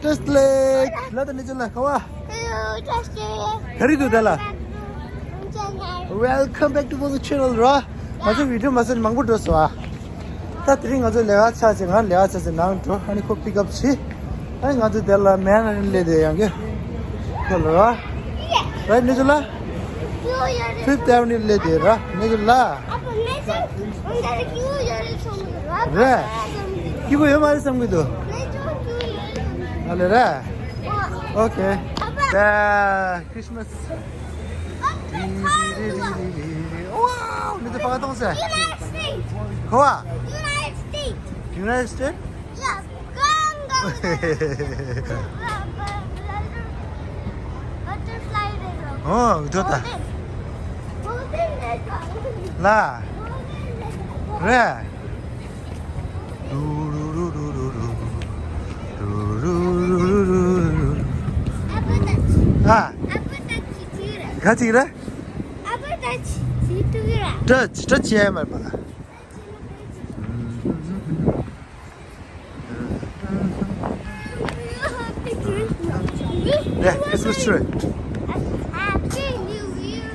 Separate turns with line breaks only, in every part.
Just like lada nijula kawa. Kari do dala. Welcome back to my channel ra. Majo video masan mangbu dos wa. Ta tring ajo lewa cha jenga lewa cha nang to ani ko pick up chi. Ai ngajo dala man le de yang ge. Kolo ra. Right nijula? Fifth Avenue le de ra. Nijula. Ra. Kibo yo mari samgido. Alera. Okay. Christmas. Wow, ni tu pakai tong se. Kau?
United States.
United States?
Yes.
Oh, itu tak. Lah. Re. Ah. Kau cakap? Touch ya mana? Yeah, Christmas tree.
Happy New Year.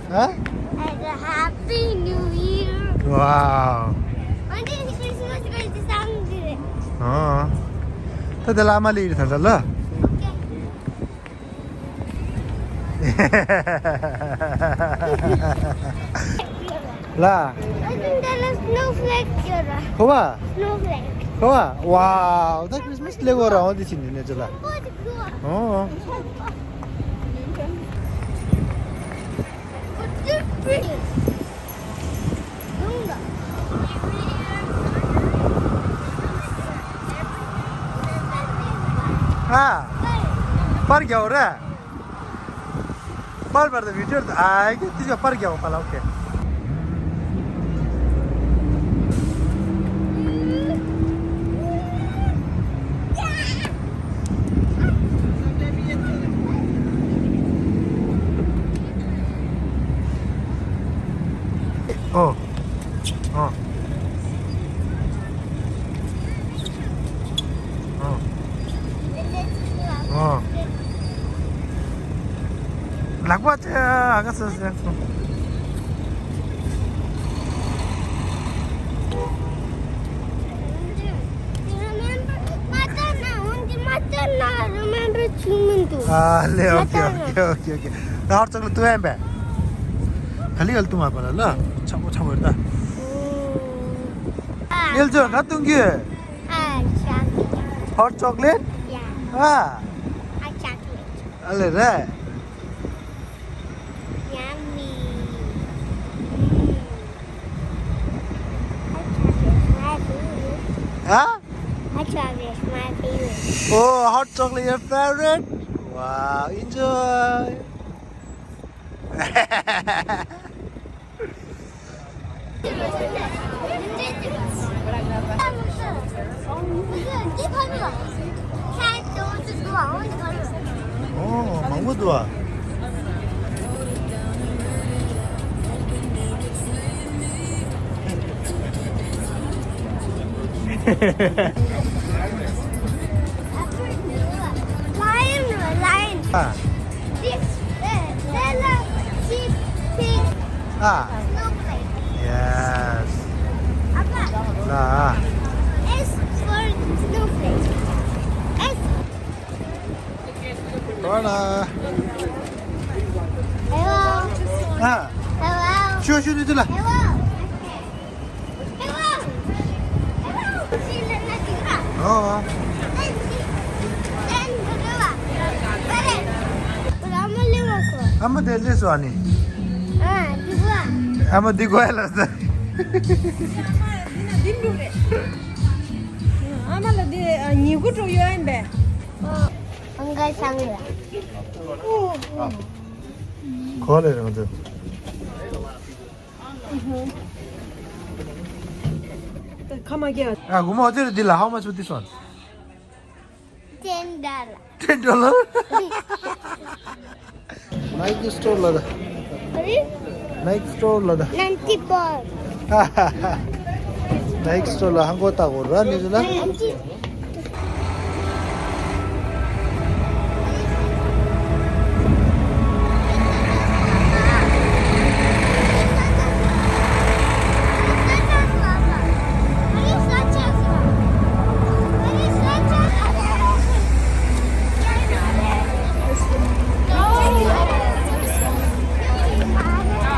Huh?
And a Happy New Year.
Wow.
When did Christmas going to sound good?
Oh. Tadi lama lagi tanda lah. Lah.
I think there is snowflake here.
Kau?
Snowflake.
Kau? Wow. Dah Christmas lagi orang di sini ni jelah. Oh.
What's this tree?
Ah. Par gaya orang. Par pada video tu. Ah, itu juga par gaya orang okay. Oh. Oh. Oh. Oh. Lagu aja agak susah.
Remember Chumantu.
Ah, le okay. Dah harus cakap tu ember. Kali hal tu apa lah? Campur dah. Iljo, nak tunggu.
Chocolate.
Hot chocolate?
Yeah,
Ah,
a chocolate.
alera.
Yummy.
Ah?
Hot chocolate is my favorite.
Oh, hot chocolate your favorite? Wow, enjoy. Oh, mango dua.
Lion.
Ah,
This, sheep, pig,
ah,
snowflake.
yes.
Apa?
Lah.
S for snowflake. S.
Hola.
Hello.
Ah,
Hello.
sure itu lah.
Hello. Hello. Hello. Sila na tira.
Oh.
Then dalawa. Pare. Wala lima ko.
Ama deli suani.
Dua.
Ama di gua lah.
아마도 네 니구도 요인데.
Anggal sangla.
Call it on them.
가마게.
Ah, guma hotel dila. How much with this one?
$10.
$10. Nike store lada. Nike store lada.
94.
Nike store la hango ta gorra ni jula.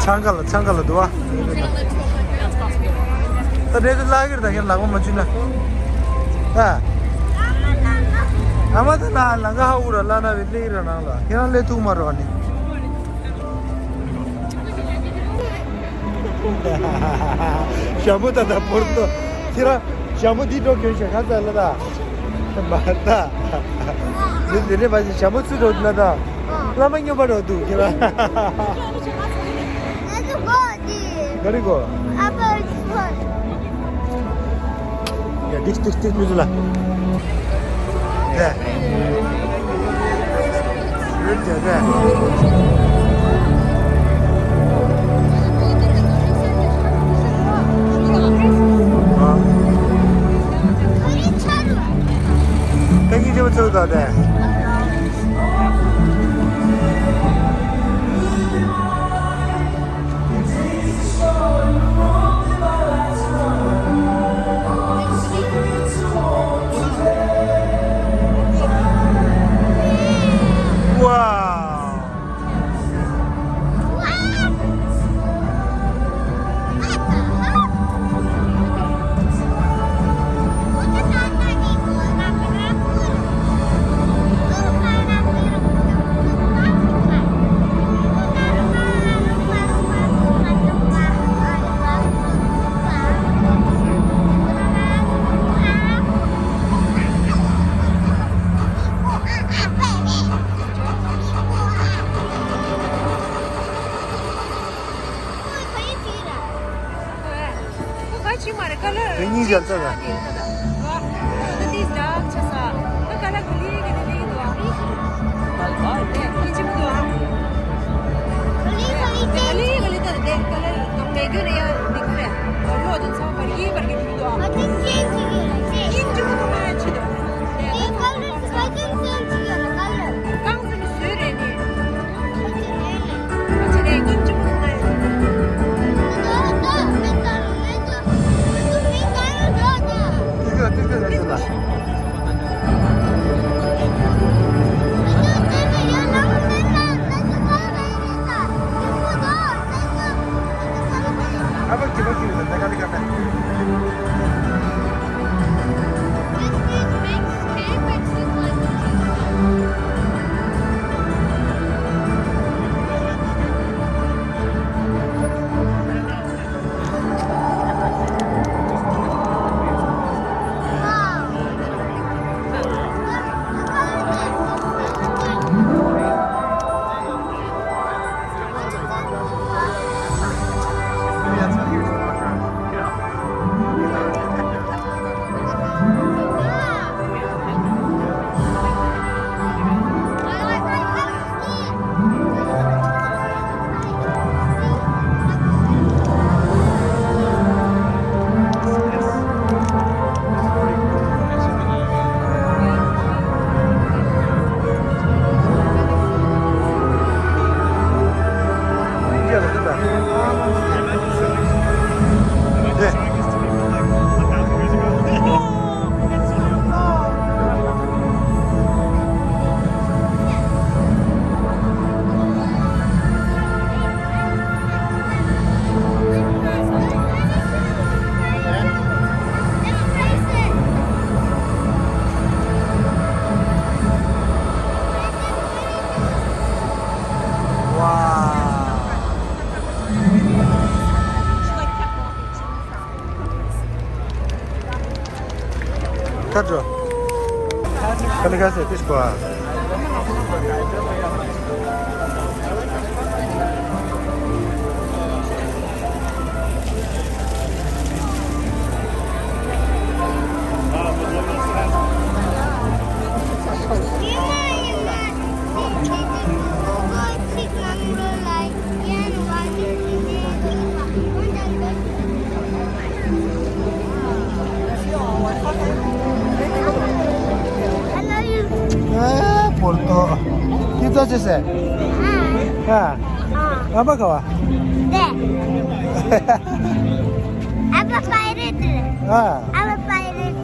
창갈라 도와. 레드 라기르다 게 라고 맞지나. 아. 아마도 나 나가 하우라 라나 빌리라나라. 그냥 레 투마로 아니. 샤무다 다 포르토. 티라 샤무디도 교시 가자라다. 맞다. 내내 바지 샤무스도 올라다. 라마냐 바로도 티라.
나도 거지.
그리고
아빠 스폰.
야 딕 무줄라. 네. 그렇죠, 네.
우리 차로.
땡기 좀 쳐도 돼. Ini jalta dah.
Nanti dah casa. Kalau beli kita beli dua. Ini cuma dua. Beli tu deh. Kalau mega ni ya dikira. Kalau tu sama pergi dua. Ini cuma dua aja dah. Kang tu suri ni. Macam ni ini cuma dua.
Apa kita kali kan? Kadro. Kali kasi tisco. Porto. Kita aja Ha. Apa kau?
Deh. Apa pirate? Apa pirate?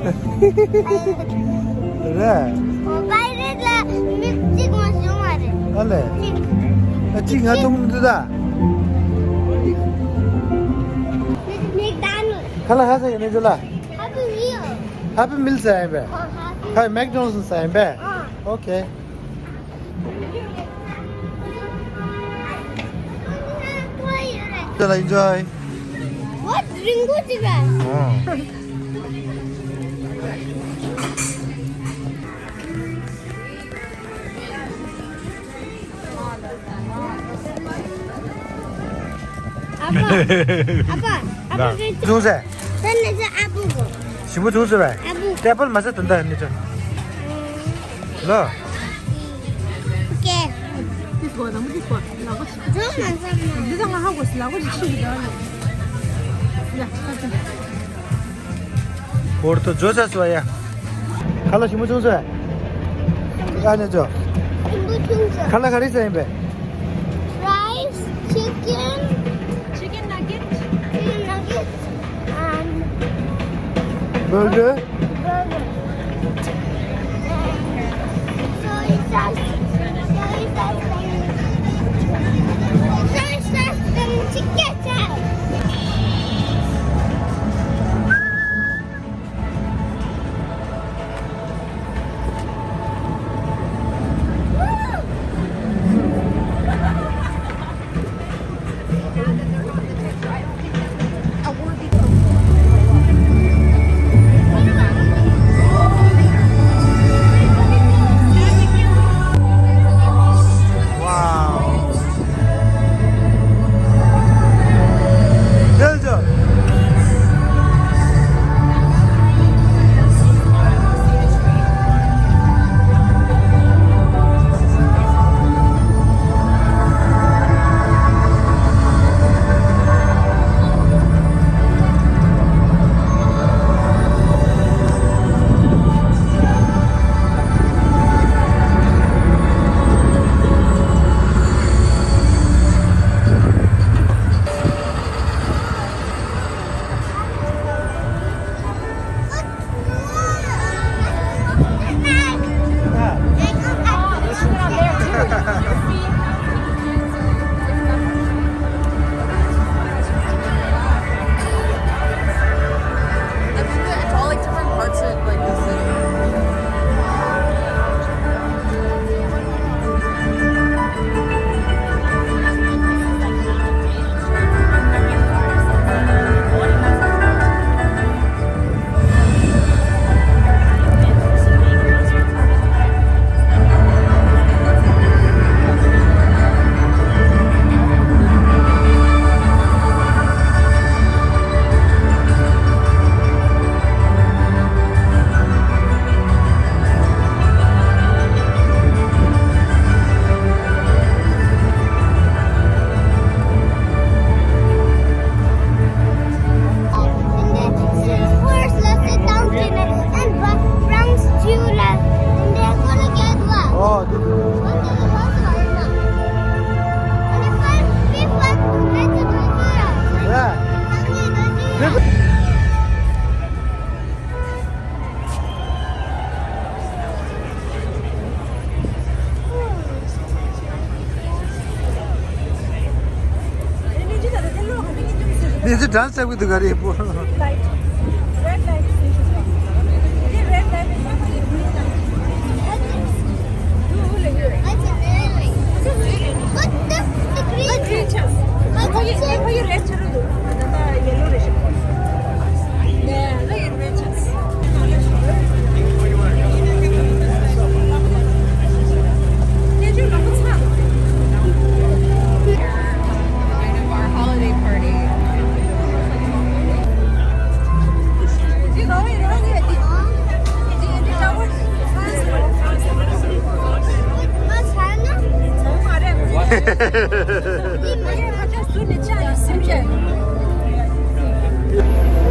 Oh, pirate lah. Mixing masuk ada.
Ale. Cing atau muda? Kala hasa yene jola.
Happy Meal.
Happy Meal sa be.
Oh, Happy.
Kai McDonald's sa be. Okay. Jola enjoy.
What ringo diga? Apa gitu?
Jose.
Sana sa abu ko.
Shibu Jose ba?
Abu.
Table masa tanda ni jo. Lo.
Okay.
디스코 너무 디스코. 나고 싶어.
Zoman sama.
네가 하고 있어. 나고 싶어. 야, 가자.
Or to Jose so ya. Kala Shibu Jose. Ane jo.
Ibu tungsa.
Kala khari sa be.
Rice, chicken,
치킨 나겟.
chicken nuggets, and
Burger.
burger. Soy sauce. Soy sauce and chicken salad.
Wow. Del jo.
It's all like different parts of like the city. Oh, yeah. This is dance with the Gari. Our holiday party.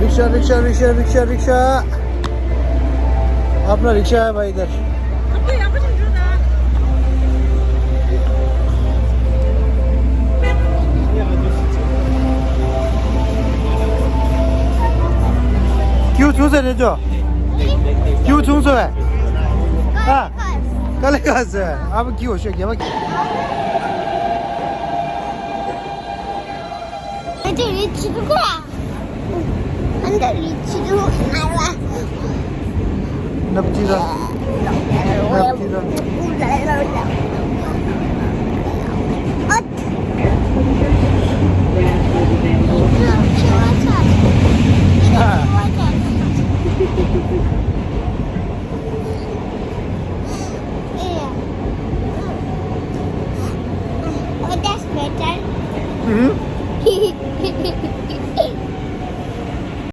Rickshaw rickshaw rickshaw rickshaw rickshaw अपना rickshaw है भाई इधर क्यों छू से जो क्यों छू से है हाँ कल का से अब क्यों शे क्या
애들 이 지구가 Under Ichiru, Ara.
Napjira. Napjira.
What?